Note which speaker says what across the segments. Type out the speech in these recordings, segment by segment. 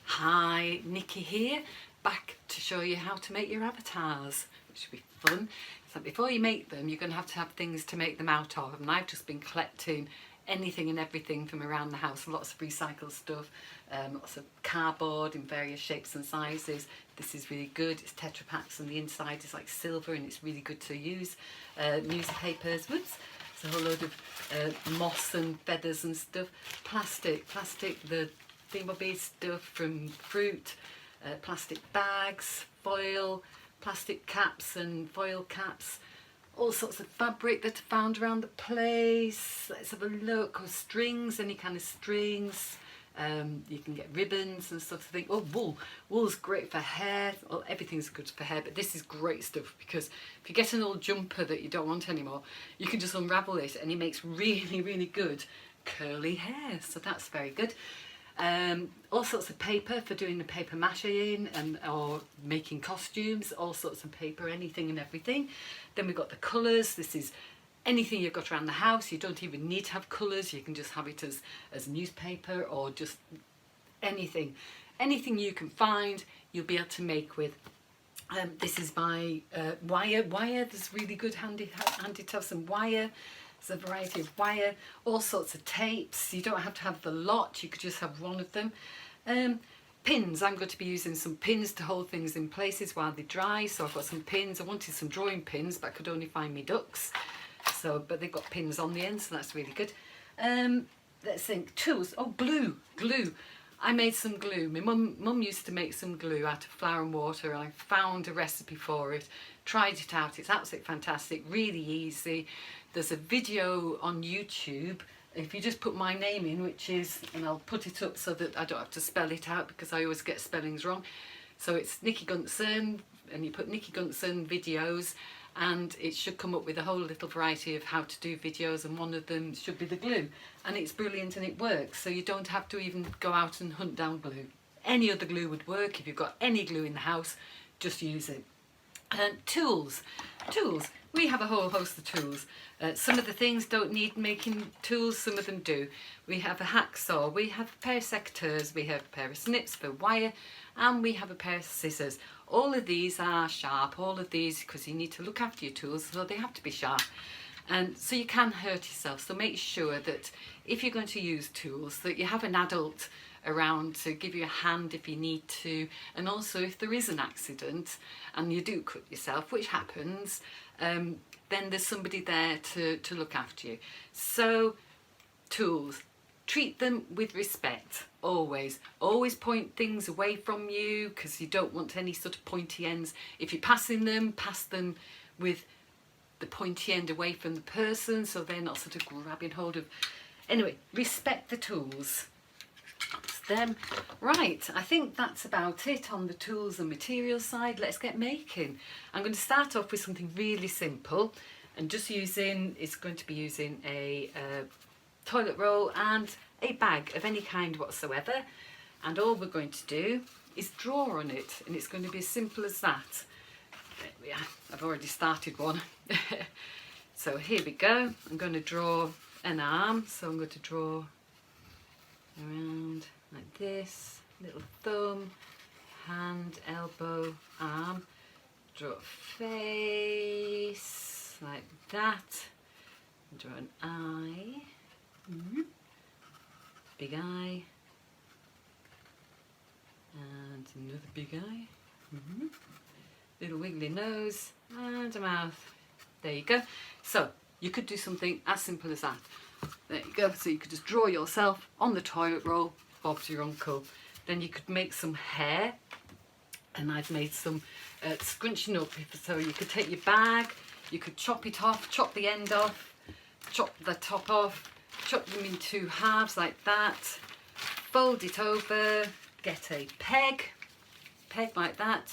Speaker 1: Hi, Nikki here, back to show you how to make your avatars, which should be fun. So before you make them, you're going to have things to make them out of, and I've just been collecting anything and everything from around the house, lots of recycled stuff, lots of cardboard in various shapes and sizes. This is really good, it's Tetra Packs and the inside is like silver and it's really good to use. Newspapers, whoops, it's a whole load of moss and feathers and stuff. Plastic, the thingamabobby stuff from fruit, plastic bags, foil, plastic caps and foil caps, all sorts of fabric that are found around the place. Let's have a look. Or strings, any kind of strings. You can get ribbons and stuff. Oh, wool. Wool's great for hair. Well, everything's good for hair, but this is great stuff because if you get an old jumper that you don't want anymore, you can just unravel it and it makes really, really good curly hair. So that's very good. All sorts of paper for doing the paper mache in or making costumes, all sorts of paper, anything and everything. Then we've got the colours. This is anything you've got around the house. You don't even need to have colours, you can just have it as newspaper or just anything you can find you'll be able to make with. This is by wire. There's really good handy to have some wire. There's a variety of wire, all sorts of tapes. You don't have to have the lot, you could just have one of them. Pins, I'm going to be using some pins to hold things in places while they dry. So I've got some pins. I wanted some drawing pins, but I could only find me ducks. But they've got pins on the end, so that's really good. Let's think, tools. Oh, glue. I made some glue. My mum used to make some glue out of flour and water, and I found a recipe for it, tried it out. It's absolutely fantastic, really easy. There's a video on YouTube. If you just put my name in, which is, and I'll put it up so that I don't have to spell it out because I always get spellings wrong. So it's Nikki Gunson, and you put Nikki Gunson videos, and it should come up with a whole little variety of how to do videos, and one of them should be the glue. And it's brilliant and it works, so you don't have to even go out and hunt down glue. Any other glue would work. If you've got any glue in the house, just use it. Tools. We have a whole host of tools. Some of the things don't need making tools, some of them do. We have a hacksaw, we have a pair of secateurs, we have a pair of snips for wire, and we have a pair of scissors. All of these are sharp, all of these, because you need to look after your tools, so they have to be sharp. And so you can hurt yourself, so make sure that if you're going to use tools, that you have an adult around to give you a hand if you need to, and also if there is an accident and you do cut yourself, which happens, then there's somebody there to look after you. So tools, treat them with respect, always point things away from you because you don't want any sort of pointy ends. If you're passing them, pass them with the pointy end away from the person so they're not sort of grabbing hold of. Anyway, respect the tools. That's them. Right, I think that's about it on the tools and materials side. Let's get making. I'm going to start off with something really simple and just it's going to be using a toilet roll and a bag of any kind whatsoever, and all we're going to do is draw on it, and it's going to be as simple as that. There we are. I've already started one. So here we go. I'm going to draw an arm, so I'm going to draw around like this, little thumb, hand, elbow, arm, draw a face like that, draw an eye, big eye, and another big eye, little wiggly nose, and a mouth. There you go. So you could do something as simple as that. There you go. So you could just draw yourself on the toilet roll, Bob's your uncle. Then you could make some hair, and I've made some scrunching up. So you could take your bag, you could chop it off, chop the end off, chop the top off, chop them in two halves like that, fold it over, get a peg like that,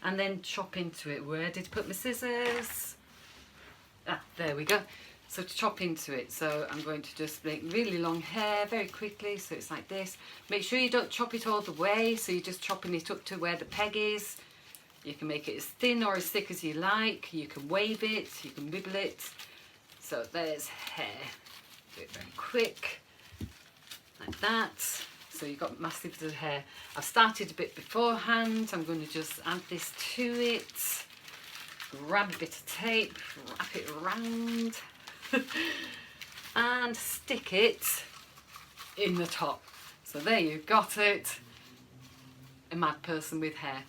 Speaker 1: and then chop into it. Where did I put my scissors? Ah, there we go. So to chop into it, so I'm going to just make really long hair very quickly, so it's like this. Make sure you don't chop it all the way, so you're just chopping it up to where the peg is. You can make it as thin or as thick as you like. You can wave it, you can wiggle it. So there's hair. Do it very quick, like that. so you've got massive bits of hair. I've started a bit beforehand. I'm going to just add this to it, grab a bit of tape, wrap it around and stick it in the top. So there you've got it, a mad person with hair.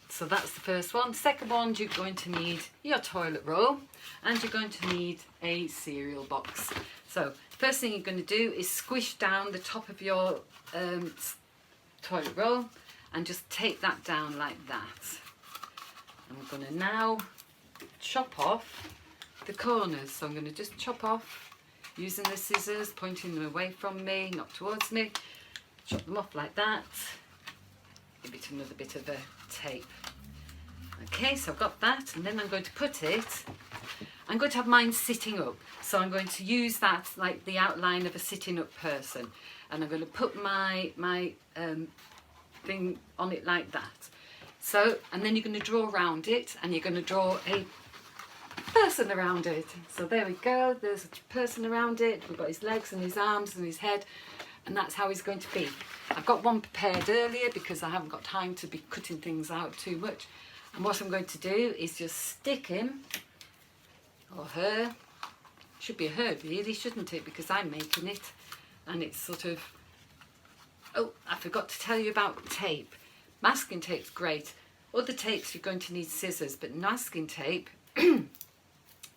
Speaker 1: So that's the first one. Second one, you're going to need your toilet roll and you're going to need a cereal box. So first thing you're going to do is squish down the top of your toilet roll and just take that down like that. I'm going to now chop off the corners. So I'm going to just chop off using the scissors, pointing them away from me, not towards me. Chop them off like that. Give it another bit of a tape. Okay, so I've got that, and then I'm going to put it, I'm going to have mine sitting up, so I'm going to use that like the outline of a sitting up person, and I'm going to put my thing on it like that. So, and then you're going to draw around it, and you're going to draw a person around it. So there we go, there's a person around it, we've got his legs and his arms and his head, and that's how he's going to be. I've got one prepared earlier because I haven't got time to be cutting things out too much. And what I'm going to do is just stick him, or her, should be a her really, shouldn't it, because I'm making it, and it's sort of, oh, I forgot to tell you about tape. Masking tape's great. Other tapes you're going to need scissors, but masking tape, you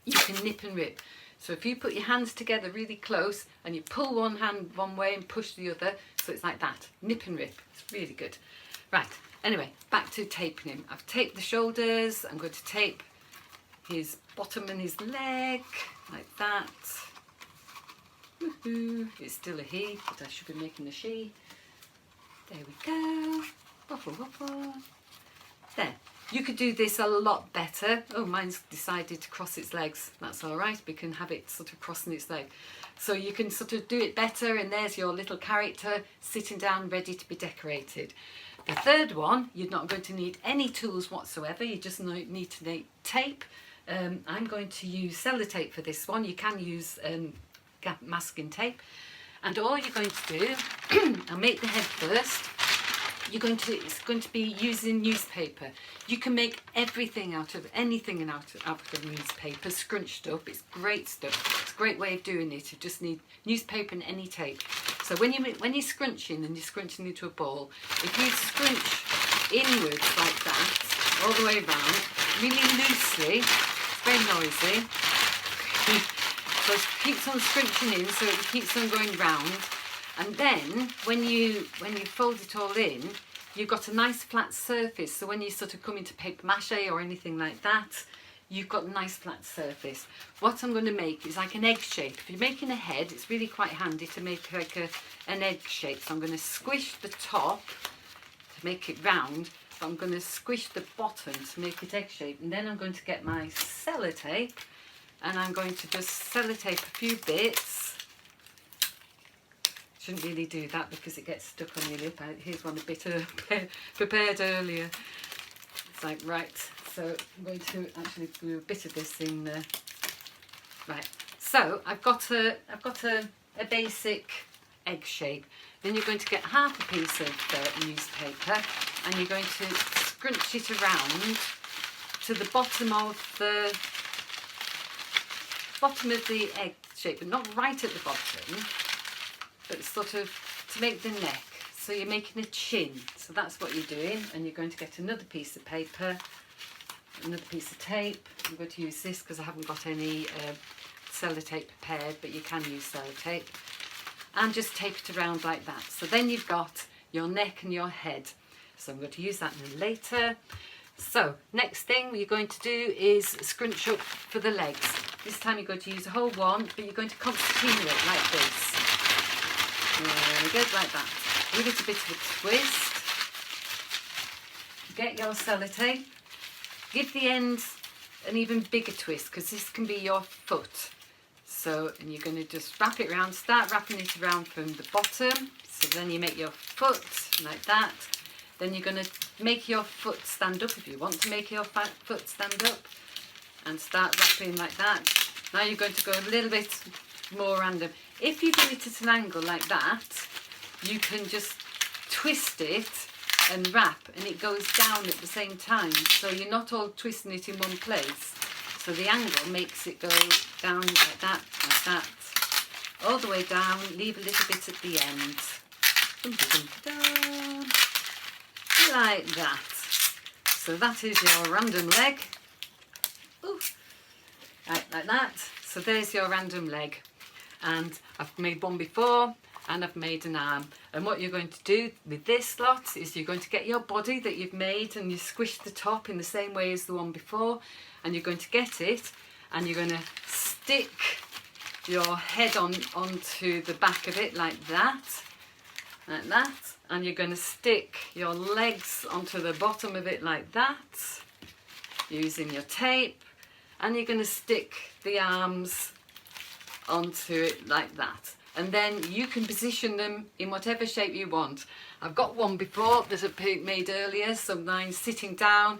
Speaker 1: can nip and rip. So if you put your hands together really close and you pull one hand one way and push the other, so it's like that, nip and rip, it's really good. Right, anyway, back to taping him. I've taped the shoulders, I'm going to tape his bottom and his leg, like that. Woohoo, it's still a he, but I should be making a she. There we go, waffle waffle. There. You could do this a lot better. Oh, mine's decided to cross its legs. That's all right. We can have it sort of crossing its leg. So you can sort of do it better, and there's your little character sitting down ready to be decorated. The third one, you're not going to need any tools whatsoever. You just need to need tape. I'm going to use sellotape for this one. You can use masking tape. And all you're going to do, I'll make the head first. It's going to be using newspaper. You can make everything out of anything and out of newspaper, scrunched up. It's great stuff. It's a great way of doing it. You just need newspaper and any tape. So when you're scrunching and you're scrunching into a ball, if you scrunch inwards like that, all the way around, really loosely, it's very noisy. So it keeps on scrunching in, so it keeps on going round. And then when you fold it all in, you've got a nice flat surface. So when you sort of come into paper mache or anything like that, you've got a nice flat surface. What I'm going to make is like an egg shape. If you're making a head, it's really quite handy to make like an egg shape. So I'm going to squish the top to make it round, but I'm going to squish the bottom to make it egg shape. And then I'm going to get my sellotape, and I'm going to just sellotape a few bits. Shouldn't really do that because it gets stuck on your lip. Here's one a bit prepared earlier. It's like, right, so I'm going to actually do a bit of this in there. Right, so I've got a basic egg shape. Then you're going to get half a piece of newspaper, and you're going to scrunch it around to the bottom of the egg shape, but not right at the bottom, but sort of to make the neck. So you're making a chin. So that's what you're doing, and you're going to get another piece of paper, another piece of tape. I'm going to use this because I haven't got any sellotape prepared, but you can use sellotape, and just tape it around like that. So then you've got your neck and your head. So I'm going to use that later. So next thing you're going to do is scrunch up for the legs. This time you're going to use a whole one, but you're going to concertina it like this. There we go, like that. Give it a bit of a twist. Get your sellotape. Give the end an even bigger twist, because this can be your foot. So, and you're going to just wrap it around, start wrapping it around from the bottom. So then you make your foot like that. Then you're going to make your foot stand up if you want to make your foot stand up, and start wrapping like that. Now you're going to go a little bit more random. If you do it at an angle like that, you can just twist it and wrap, and it goes down at the same time, so you're not all twisting it in one place. So the angle makes it go down like that, all the way down, leave a little bit at the end. Like that. So that is your random leg. Ooh. Like that. So there's your random leg. And I've made one before, and I've made an arm. And what you're going to do with this lot is you're going to get your body that you've made, and you squish the top in the same way as the one before, and you're going to get it, and you're going to stick your head onto the back of it like that, and you're going to stick your legs onto the bottom of it like that, using your tape, and you're going to stick the arms onto it like that. And then you can position them in whatever shape you want. I've got one before that I made earlier, so mine's sitting down,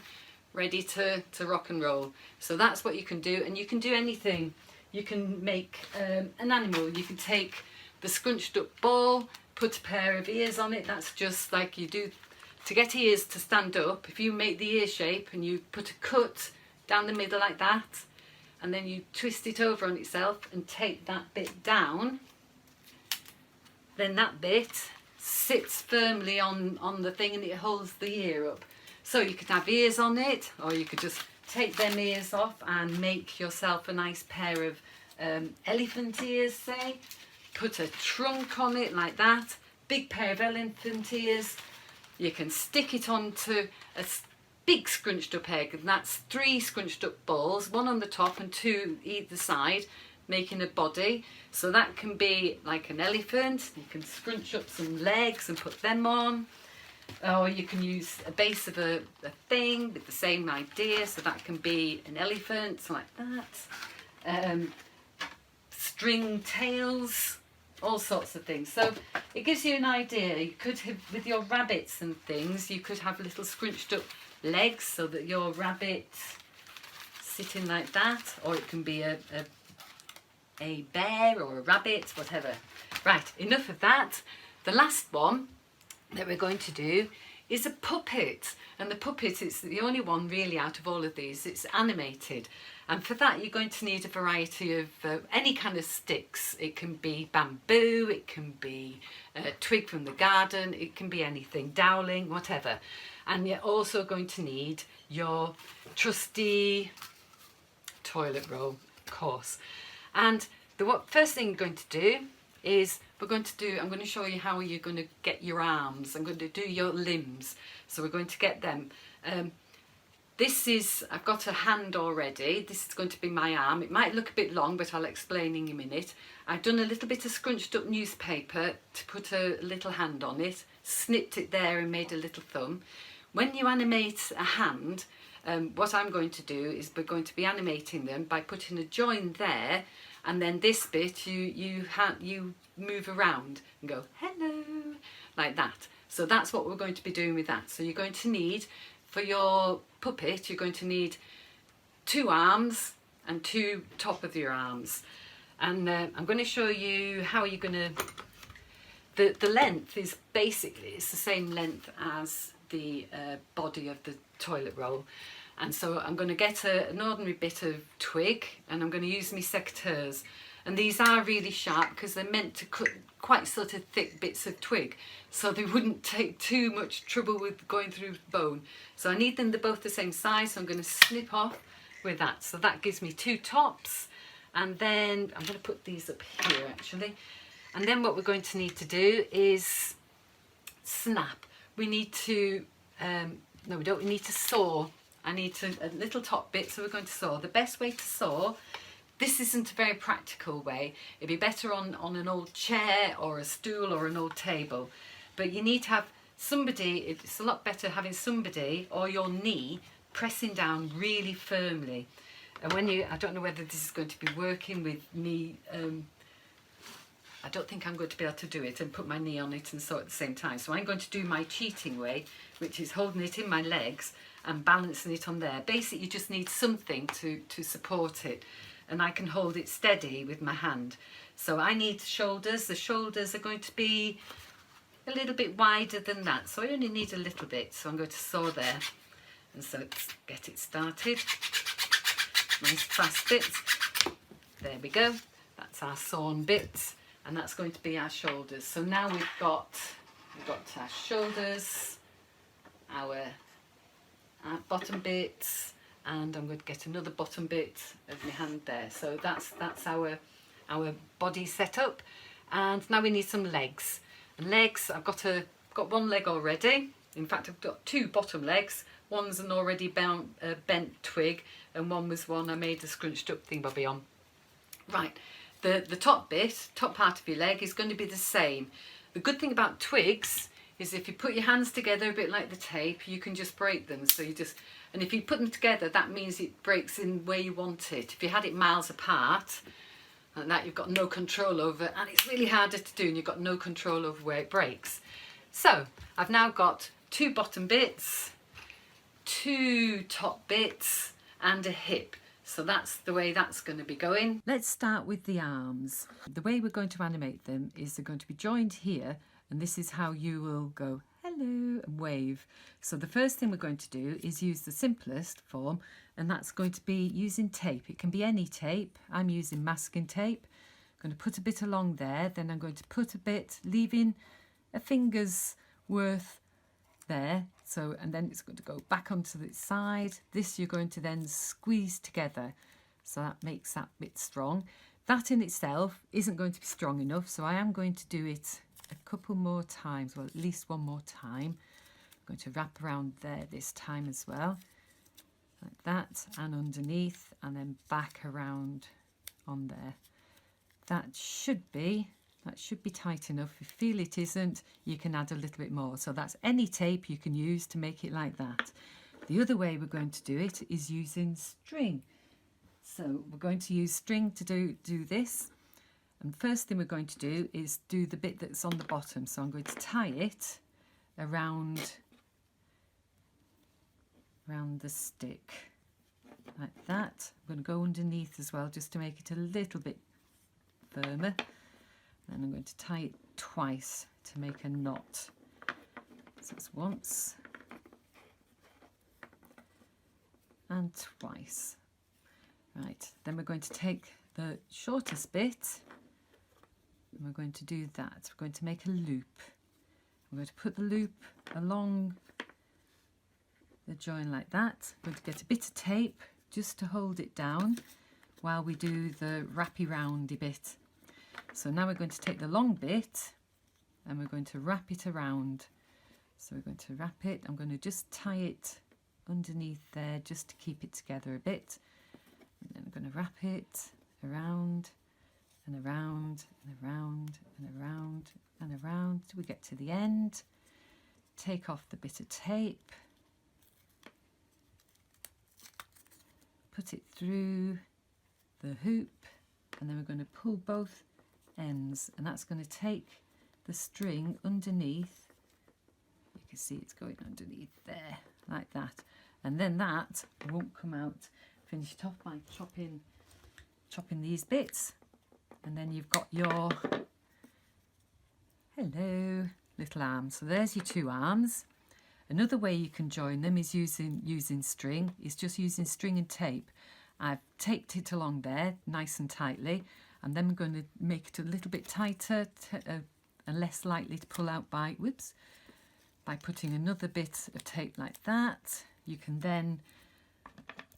Speaker 1: ready to rock and roll. So that's what you can do, and you can do anything. You can make an animal. You can take the scrunched up ball, put a pair of ears on it. That's just like you do to get ears to stand up. If you make the ear shape and you put a cut down the middle like that, and then you twist it over on itself and take that bit down, then that bit sits firmly on the thing and it holds the ear up. So you could have ears on it, or you could just take them ears off and make yourself a nice pair of elephant ears, say. Put a trunk on it like that, big pair of elephant ears. You can stick it onto a big scrunched up egg, and that's 3 scrunched up balls, 1 on the top and 2 either side, making a body. So that can be like an elephant. You can scrunch up some legs and put them on, or you can use a base of a thing with the same idea, so that can be an elephant like that. String tails, all sorts of things. So it gives you an idea. You could have, with your rabbits and things, you could have little scrunched up legs so that your rabbit sitting like that, or it can be a bear or a rabbit, whatever. Right, enough of that. The last one that we're going to do is a puppet, and the puppet is the only one really out of all of these. It's animated, and for that you're going to need a variety of any kind of sticks. It can be bamboo, it can be a twig from the garden, it can be anything, dowling, whatever. And you're also going to need your trusty toilet roll, of course. And the first thing you're going to do is I'm going to show you how you're going to get your arms. I'm going to do your limbs. So we're going to get them. I've got a hand already. This is going to be my arm. It might look a bit long, but I'll explain in a minute. I've done a little bit of scrunched up newspaper to put a little hand on it, snipped it there and made a little thumb. When you animate a hand, what I'm going to do is we're going to be animating them by putting a join there, and then this bit you move around and go hello like that. So that's what we're going to be doing with that. So you're going to need, for your puppet, you're going to need 2 arms and 2 top of your arms, and I'm going to show you how you're going to. The length is basically, it's the same length as the body of the toilet roll. And so I'm going to get an ordinary bit of twig, and I'm going to use my secateurs. And these are really sharp because they're meant to cut quite sort of thick bits of twig, so they wouldn't take too much trouble with going through the bone. So I need them, they're both the same size, so I'm going to snip off with that. So that gives me 2 tops, and then I'm going to put these up here actually. And then what we're going to need to do is snap. We need to, no we don't, we need to saw. I need a little top bit, so we're going to saw. The best way to saw, this isn't a very practical way. It'd be better on an old chair or a stool or an old table. But you need to have somebody, it's a lot better having somebody or your knee pressing down really firmly. And when I don't know whether this is going to be working with me, I don't think I'm going to be able to do it and put my knee on it and saw at the same time. So I'm going to do my cheating way, which is holding it in my legs and balancing it on there. Basically, you just need something to support it, and I can hold it steady with my hand. So I need shoulders. The shoulders are going to be a little bit wider than that, so I only need a little bit, so I'm going to sew there. And so let's get it started. Nice fast bits. There we go. That's our sewn bits, and that's going to be our shoulders. So now we've got our shoulders, our bottom bits, and I'm going to get another bottom bit of my hand there. So that's our body set up, and now we need some legs. And legs, I've got one leg already. In fact, I've got two bottom legs. One's an already bent twig, and one was one I made a scrunched up thingbobby on. Right, the top part of your leg is going to be the same. The good thing about twigs is if you put your hands together a bit like the tape, you can just break them. So and if you put them together, that means it breaks in where you want it. If you had it miles apart, and that you've got no control over, and it's really harder to do, and you've got no control over where it breaks. So I've now got two bottom bits, two top bits, and a hip. So that's the way that's going to be going. Let's start with the arms. The way we're going to animate them is they're going to be joined here, and this is how you will go hello and wave. So the first thing we're going to do is use the simplest form, and that's going to be using tape. It can be any tape. I'm using masking tape. I'm going to put a bit along there, then I'm going to put a bit, leaving a finger's worth there. So, and then it's going to go back onto the side. This you're going to then squeeze together, so that makes that bit strong. That in itself isn't going to be strong enough, so I am going to do it a couple more times, well, at least one more time. I'm going to wrap around there this time as well, like that, and underneath, and then back around on there. That should be tight enough. If you feel it isn't, you can add a little bit more. So that's any tape you can use to make it like that. The other way we're going to do it is using string. So we're going to use string to do this. And first thing we're going to do is do the bit that's on the bottom. So I'm going to tie it around the stick like that. I'm going to go underneath as well, just to make it a little bit firmer. Then I'm going to tie it twice to make a knot. So it's once and twice. Right, then we're going to take the shortest bit and we're going to do that. We're going to make a loop. I'm going to put the loop along the join like that. I'm going to get a bit of tape just to hold it down while we do the wrappy roundy bit. So now we're going to take the long bit and we're going to wrap it around. So we're going to wrap it. I'm going to just tie it underneath there just to keep it together a bit. And then I'm going to wrap it around and around and around and around and around till we get to the end. Take off the bit of tape. Put it through the hoop, and then we're going to pull both ends, and that's going to take the string underneath. You can see it's going underneath there like that, and then that won't come out. Finish it off by chopping these bits, and then you've got your hello little arms. So there's your two arms. Another way you can join them is using string. Is just using string and tape. I've taped it along there nice and tightly, and then we're going to make it a little bit tighter and less likely to pull out by putting another bit of tape like that. You can then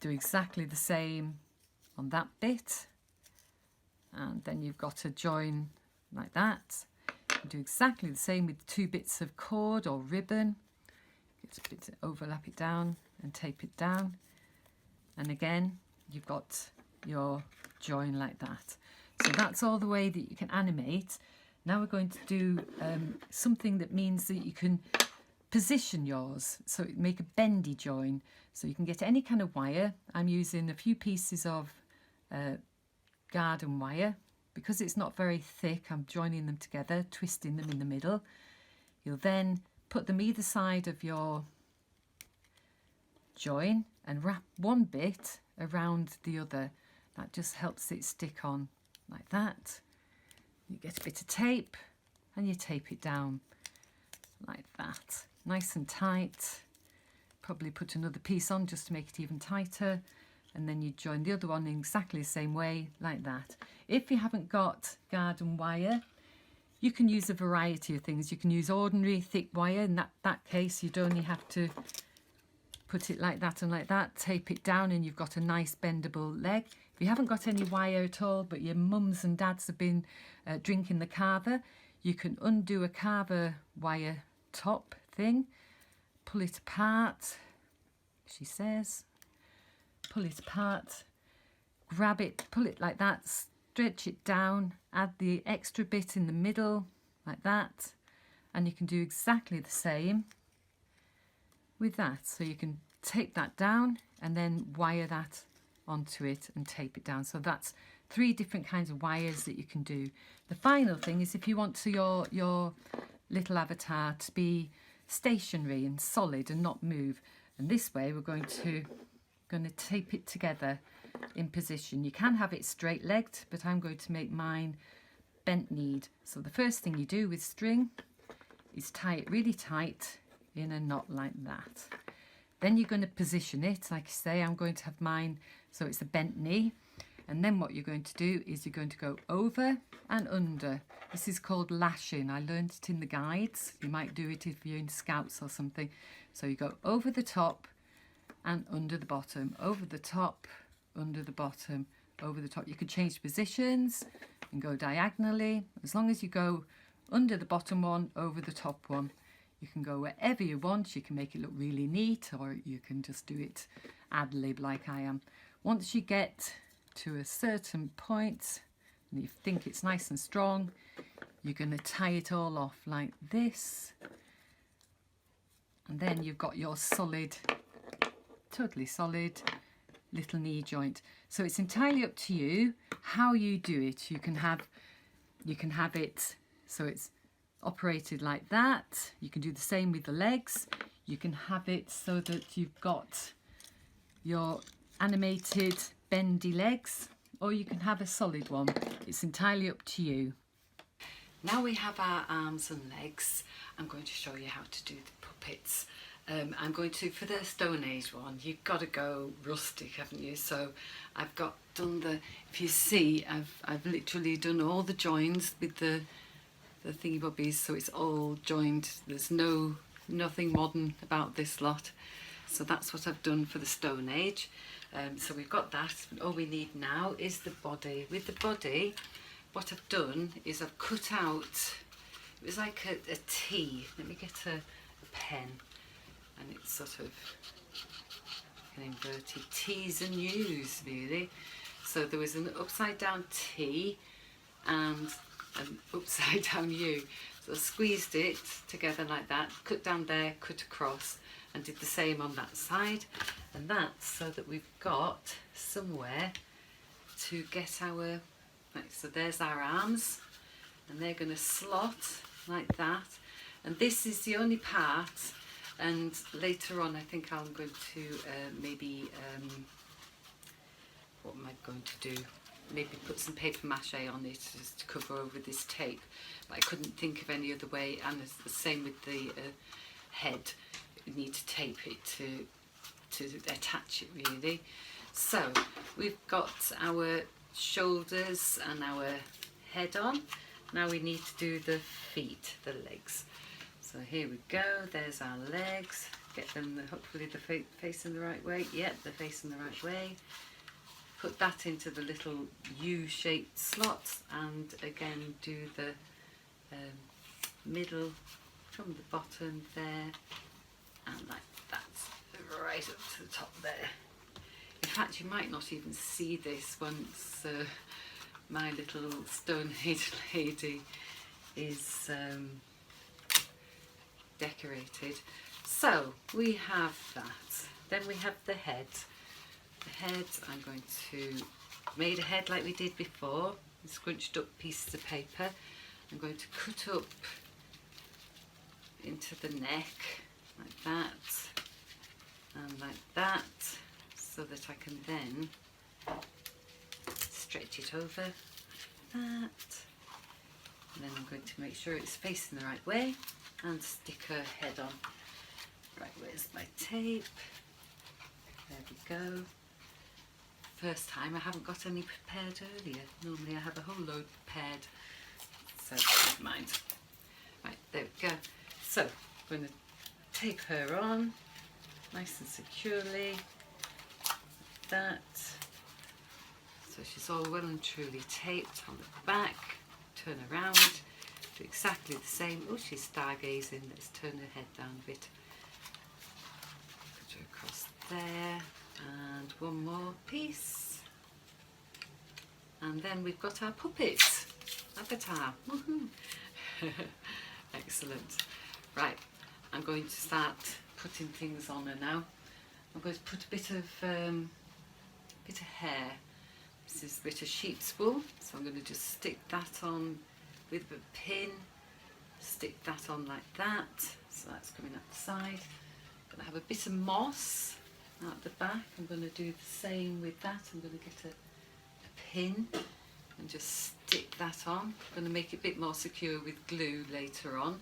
Speaker 1: do exactly the same on that bit, and then you've got a join like that. You do exactly the same with 2 bits of cord or ribbon. Get a bit to overlap it down and tape it down, and again you've got your join like that. So that's all the way that you can animate. Now we're going to do something that means that you can position yours, so make a bendy join. So you can get any kind of wire. I'm using a few pieces of garden wire. Because it's not very thick, I'm joining them together, twisting them in the middle. You'll then put them either side of your join and wrap one bit around the other. That just helps it stick on like that. You get a bit of tape and you tape it down like that, nice and tight. Probably put another piece on just to make it even tighter, and then you join the other one in exactly the same way, like that. If you haven't got garden wire, you can use a variety of things. You can use ordinary thick wire. In that case, you'd only have to put it like that and like that, tape it down, and you've got a nice bendable leg. If you haven't got any wire at all, but your mums and dads have been drinking the carver, you can undo a carver wire top thing, pull it apart, she says, pull it apart, grab it, pull it like that, stretch it down, add the extra bit in the middle like that, and you can do exactly the same with that. So you can tape that down and then wire that onto it and tape it down. So that's 3 different kinds of wires that you can do. The final thing is if you want to your little avatar to be stationary and solid and not move, and this way we're going to tape it together in position. You can have it straight legged, but I'm going to make mine bent kneed. So the first thing you do with string is tie it really tight in a knot like that. Then you're going to position it, like I say, I'm going to have mine so it's a bent knee. And then what you're going to do is you're going to go over and under. This is called lashing. I learned it in the guides. You might do it if you're in scouts or something. So you go over the top and under the bottom, over the top, under the bottom, over the top. You can change positions and go diagonally. As long as you go under the bottom one, over the top one. You can go wherever you want. You can make it look really neat, or you can just do it ad lib like I am. Once you get to a certain point and you think it's nice and strong, you're going to tie it all off like this, and then you've got your solid, totally solid little knee joint. So it's entirely up to you how you do it. You can have it so it's operated like that. You can do the same with the legs. You can have it so that you've got your animated bendy legs, or you can have a solid one. It's entirely up to you. Now we have our arms and legs, I'm going to show you how to do the puppets. I'm going to, for the Stone Age one, you've got to go rustic, haven't you? So I've done the, if you see, I've literally done all the joins with the thingy bobbies, so it's all joined. There's nothing modern about this lot. So that's what I've done for the Stone Age. So we've got that. All we need now is the body. With the body, what I've done is I've cut out, it was like a T. Let me get a pen, and it's sort of an inverted T's and U's really. So there was an upside down T and an upside down U. So I squeezed it together like that, cut down there, cut across, and did the same on that side. And that's so that we've got somewhere to get our, right, so there's our arms, and they're going to slot like that. And this is the only part, and later on I think I'm going to maybe, what am I going to do? Maybe put some paper mache on it just to cover over this tape, but I couldn't think of any other way. And it's the same with the head. You need to tape it to attach it really. So we've got our shoulders and our head on. Now we need to do the feet, the legs. So here we go, there's our legs. Get them, hopefully they're facing the right way. Yep, they're facing the right way. Put that into the little U-shaped slots, and again do the middle from the bottom there, and like that, right up to the top there. In fact, you might not even see this once my little Stone Age lady is decorated. So we have that. Then we have the head. The head, I'm going to made a head like we did before, scrunched up pieces of paper. I'm going to cut up into the neck like that and like that, so that I can then stretch it over like that. And then I'm going to make sure it's facing the right way. and stick her head on. Right, where's my tape? There we go. First time I haven't got any prepared earlier. Normally I have a whole load prepared, so never mind. Right, there we go. So I'm going to tape her on nice and securely, like that. So she's all well and truly taped on the back. Turn around, do exactly the same. Oh, she's stargazing. Let's turn her head down a bit. Put her across there, and one more piece. And then we've got our puppet avatar. Woohoo! Excellent. Right, I'm going to start putting things on her now. I'm going to put a bit of hair. This is a bit of sheep's wool, so I'm going to just stick that on with a pin. Stick that on like that, so that's coming up the side. I'm going to have a bit of moss out the back. I'm going to do the same with that. I'm going to get a pin and just stick that on. I'm going to make it a bit more secure with glue later on,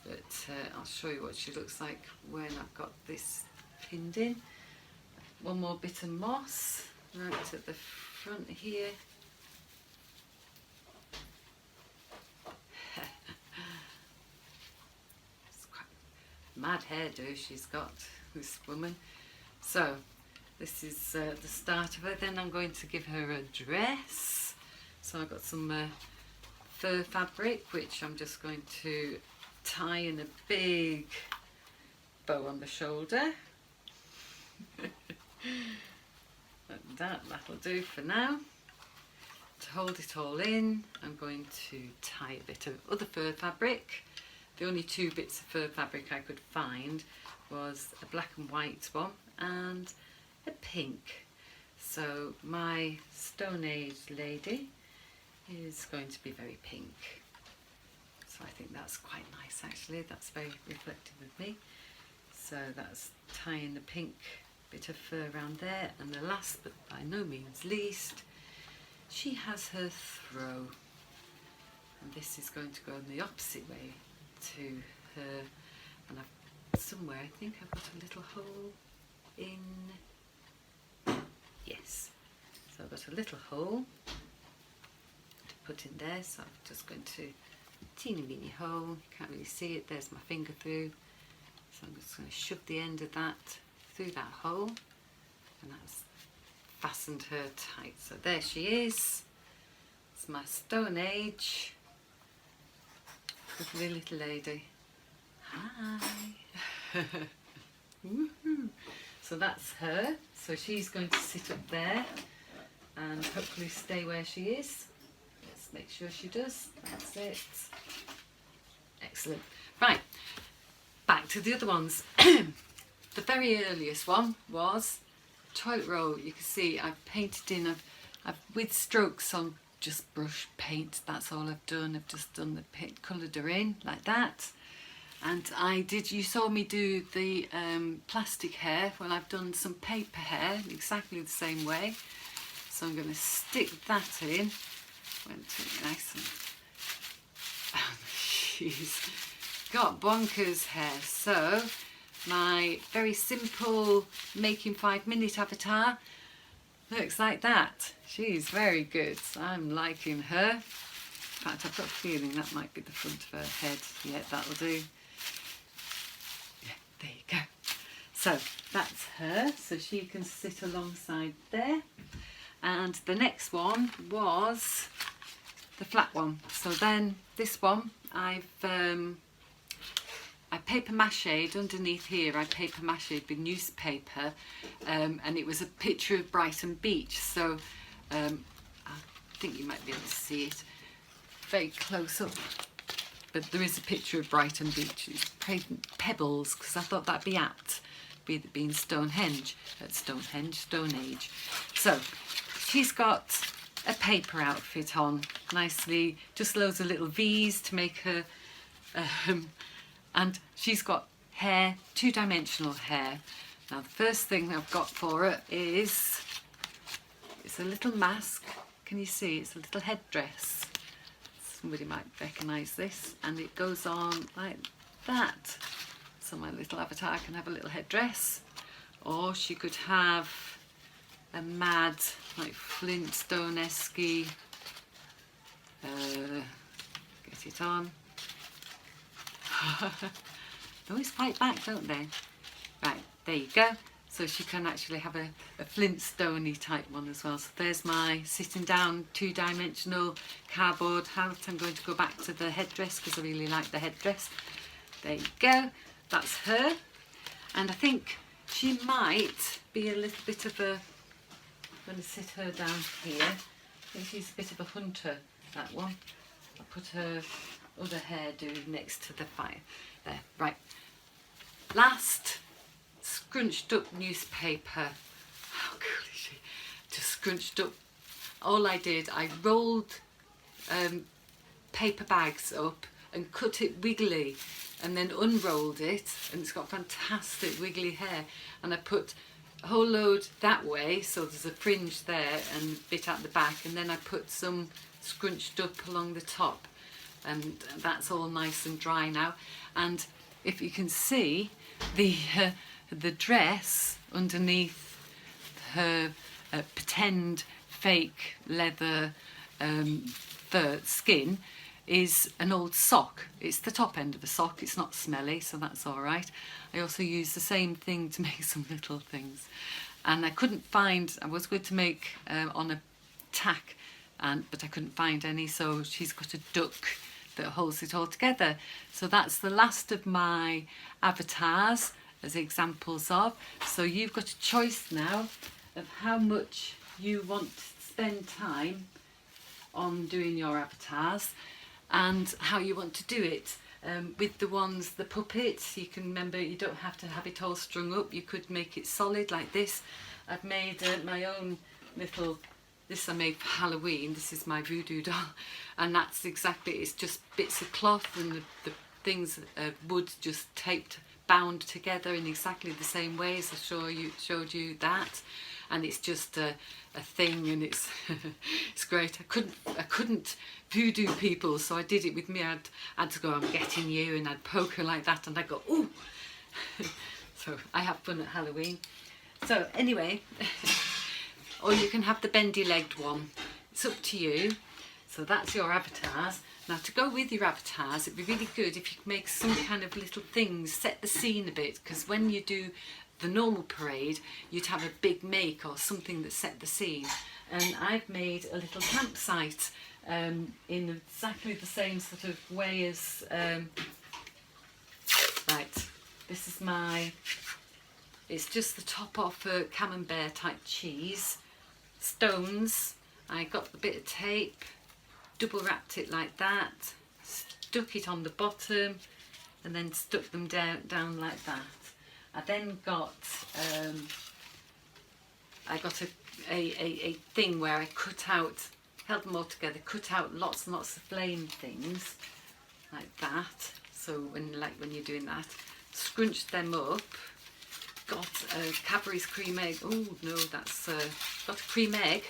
Speaker 1: but I'll show you what she looks like when I've got this pinned in. One more bit of moss right at the front here. It's quite mad hairdo she's got, this woman. So this is the start of her. Then I'm going to give her a dress. So I've got some fur fabric, which I'm just going to tie in a big bow on the shoulder. Like that, that'll do for now. To hold it all in, I'm going to tie a bit of other fur fabric. The only two bits of fur fabric I could find was a black and white one and a pink. So my Stone Age lady is going to be very pink. So I think that's quite nice actually. That's very reflective of me. So that's tying the pink bit of fur around there, and the last but by no means least, she has her throw, and this is going to go in the opposite way to her, and I've somewhere I think I've got a little hole in, yes, so I've got a little hole to put in there, so I'm just going to teeny weeny hole, you can't really see it, there's my finger through, so I'm just going to shove the end of that through that hole, and that's fastened her tight. So there she is. It's my Stone Age lovely little lady. Hi. Woohoo. So that's her. So she's going to sit up there and hopefully stay where she is. Let's make sure she does. That's it. Excellent. Right, back to the other ones. The very earliest one was toilet roll. You can see I've painted in, I've with strokes on just brush paint, that's all I've done. I've just done the paint, coloured her in like that. And I did, you saw me do the plastic hair. Well, I've done some paper hair exactly the same way. So I'm going to stick that in. Went to it nice and she's got bonkers hair. So my very simple making 5-minute avatar looks like that. She's very good. I'm liking her. In fact, I've got a feeling that might be the front of her head. Yeah, that'll do. Yeah, there you go. So that's her. So she can sit alongside there. And the next one was the flat one. So then this one I paper mache'd underneath here. I paper mache'd with newspaper, and it was a picture of Brighton Beach. So I think you might be able to see it very close up. But there is a picture of Brighton Beach. It's pebbles, because I thought that'd be apt, being Stonehenge, Stone Age. So she's got a paper outfit on, nicely, just loads of little V's to make her. And she's got hair, 2-dimensional hair. Now the first thing I've got for her is, it's a little mask. Can you see? It's a little headdress. Somebody might recognise this. And it goes on like that. So my little avatar can have a little headdress, or she could have a mad, like Flintstone-esque, get it on. They always fight back, don't they? Right, there you go. So she can actually have a Flintstone-y type one as well. So there's my sitting down 2-dimensional cardboard hat. I'm going to go back to the headdress because I really like the headdress. There you go. That's her. And I think she might be a little bit of a... I'm going to sit her down here. I think she's a bit of a hunter, that one. I'll put her other hairdo next to the fire. There, right. Last, scrunched up newspaper. How cool is she? Just scrunched up. All I did, I rolled paper bags up and cut it wiggly and then unrolled it, and it's got fantastic wiggly hair. And I put a whole load that way, so there's a fringe there and a bit at the back, and then I put some scrunched up along the top, and that's all nice and dry now. And if you can see the dress underneath her pretend fake leather fur skin is an old sock. It's the top end of a sock. It's not smelly, so that's all right. I also use the same thing to make some little things, and I couldn't find, I was going to make on a tack, but I couldn't find any, so she's got a duck that holds it all together. So that's the last of my avatars as examples of. So you've got a choice now of how much you want to spend time on doing your avatars and how you want to do it. With the ones, the puppets, you can remember you don't have to have it all strung up. You could make it solid like this. I've made my own little, this I made for Halloween. This is my voodoo doll, and that's exactly, it's just bits of cloth and the things wood just taped, bound together in exactly the same way as I showed you that. And it's just a thing, and it's it's great. I couldn't voodoo people, so I did it with me. I had to go, I'm getting you, and I'd poke her like that, and I'd go, ooh. So I have fun at Halloween. So anyway, or you can have the bendy-legged one. It's up to you. So that's your avatars. Now to go with your avatars, it'd be really good if you could make some kind of little things, set the scene a bit, because when you do the normal parade, you'd have a big make or something that set the scene. And I've made a little campsite in exactly the same sort of way as, right, this is it's just the top off a camembert type cheese, stones. I got the bit of tape, double wrapped it like that, stuck it on the bottom, and then stuck them down like that. I then got a thing where I cut out, held them all together, cut out lots and lots of flame things like that. So when you're doing that, scrunched them up. Got a Cadbury's cream egg. Oh no, that's got a cream egg.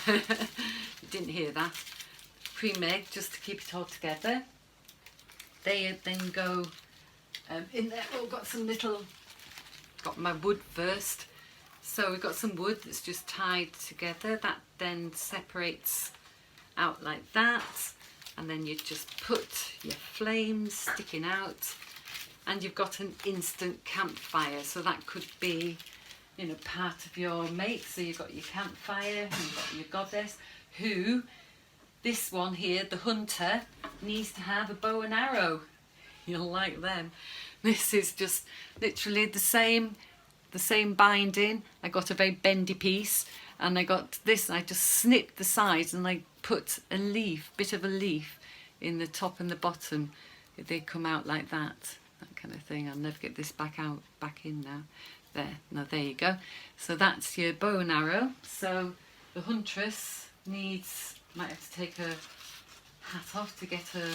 Speaker 1: You didn't hear that. Cream egg just to keep it all together. They then go in there. Oh, got my wood first. So we've got some wood that's just tied together. That then separates out like that, and then you just put your flames sticking out, and you've got an instant campfire. So that could be, you know, part of your make. So you've got your campfire, you've got your goddess, who, this one here, the hunter, needs to have a bow and arrow. You'll like them. This is just literally the same binding. I got a very bendy piece, and I got this, I just snipped the sides and I put a bit of a leaf in the top and the bottom. They come out like that kind of thing. I'll never get this back in now. There you go. So that's your bow and arrow. So the huntress might have to take her hat off to get her,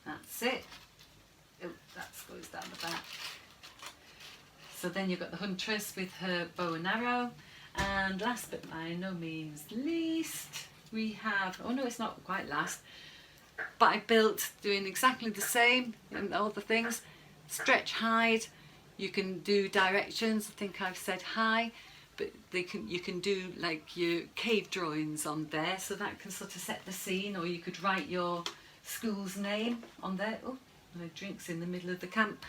Speaker 1: that's it. Oh, that goes down the back. So then you've got the huntress with her bow and arrow, and last but by no means least, we have, oh no, it's not quite last, but I built doing exactly the same and all the things. Stretch hide, you can do directions, I think I've said hi, but you can do like your cave drawings on there, so that can sort of set the scene, or you could write your school's name on there. Oh, my drink's in the middle of the camp.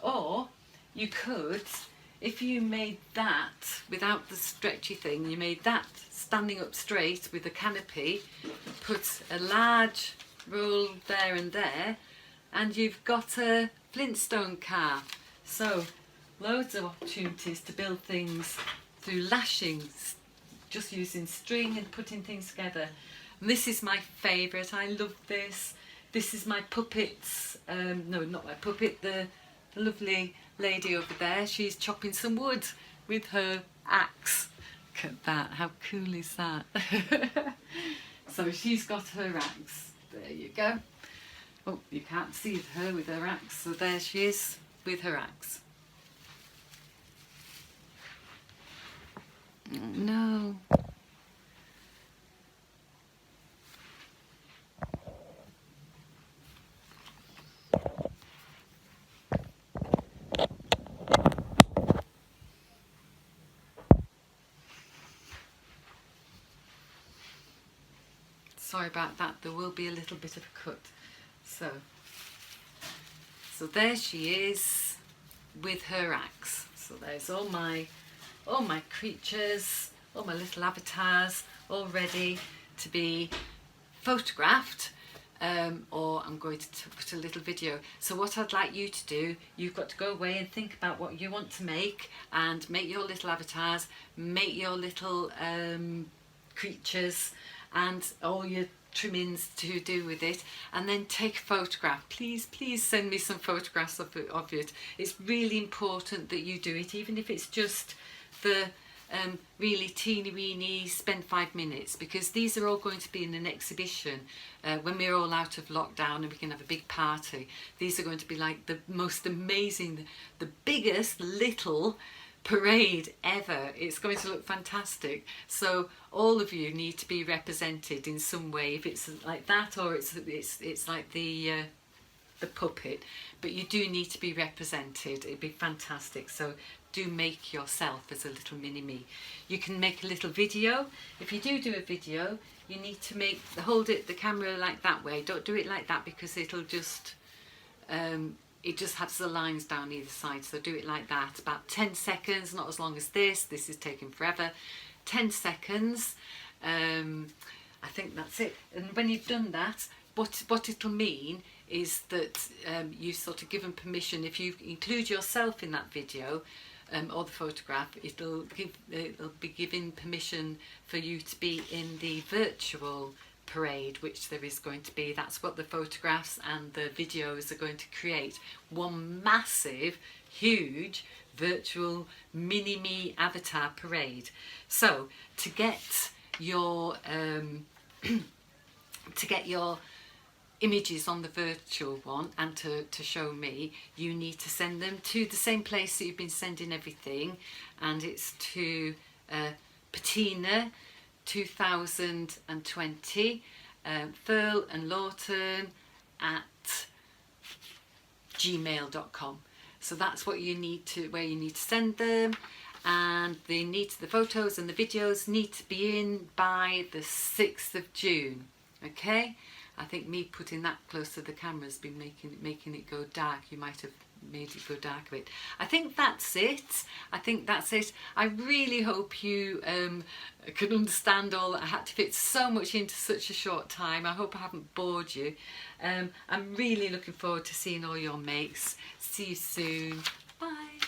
Speaker 1: Or you could, if you made that without the stretchy thing, you made that standing up straight with a canopy, put a large roll there and there, and you've got a Flintstone car. So loads of opportunities to build things through lashings, just using string and putting things together. And this is my favourite, I love this. This is my puppets, no, not my puppet, the lovely lady over there. She's chopping some wood with her axe. Look at that, how cool is that? So she's got her axe, there you go. Oh, you can't see her with her axe, so there she is with her axe. No. Sorry about that, there will be a little bit of a cut. So there she is with her axe. So there's all my creatures, all my little avatars, all ready to be photographed, or I'm going to put a little video. So what I'd like you to do, you've got to go away and think about what you want to make, and make your little avatars, make your little creatures, and all your trimmings to do with it, and then take a photograph. Please send me some photographs of it. It's really important that you do it, even if it's just the really teeny weeny spend 5 minutes, because these are all going to be in an exhibition when we're all out of lockdown and we can have a big party. These are going to be like the most amazing, the biggest little parade ever. It's going to look fantastic. So all of you need to be represented in some way, if it's like that or it's like the puppet, but you do need to be represented. It'd be fantastic. So do make yourself as a little mini me. You can make a little video. If you do a video, you need to hold the camera like that way. Don't do it like that, because it'll just it just has the lines down either side. So do it like that, about 10 seconds, not as long as this is taking forever. 10 seconds, I think that's it. And when you've done that, what it'll mean is that you've sort of given permission. If you include yourself in that video or the photograph, it'll be giving permission for you to be in the virtual parade, which there is going to be. That's what the photographs and the videos are going to create. One massive, huge virtual mini me avatar parade. So to get your images on the virtual one and to show me, you need to send them to the same place that you've been sending everything, and it's to Patina 2020, Firle and Laughton at gmail.com. So that's what you need to, where you need to send them, and the photos and the videos need to be in by the 6th of June. Okay, I think me putting that close to the camera has been making it go dark. You might have made it go dark a bit. I think that's it. I really hope you can understand all that. I had to fit so much into such a short time. I hope I haven't bored you. I'm really looking forward to seeing all your makes. See you soon. Bye.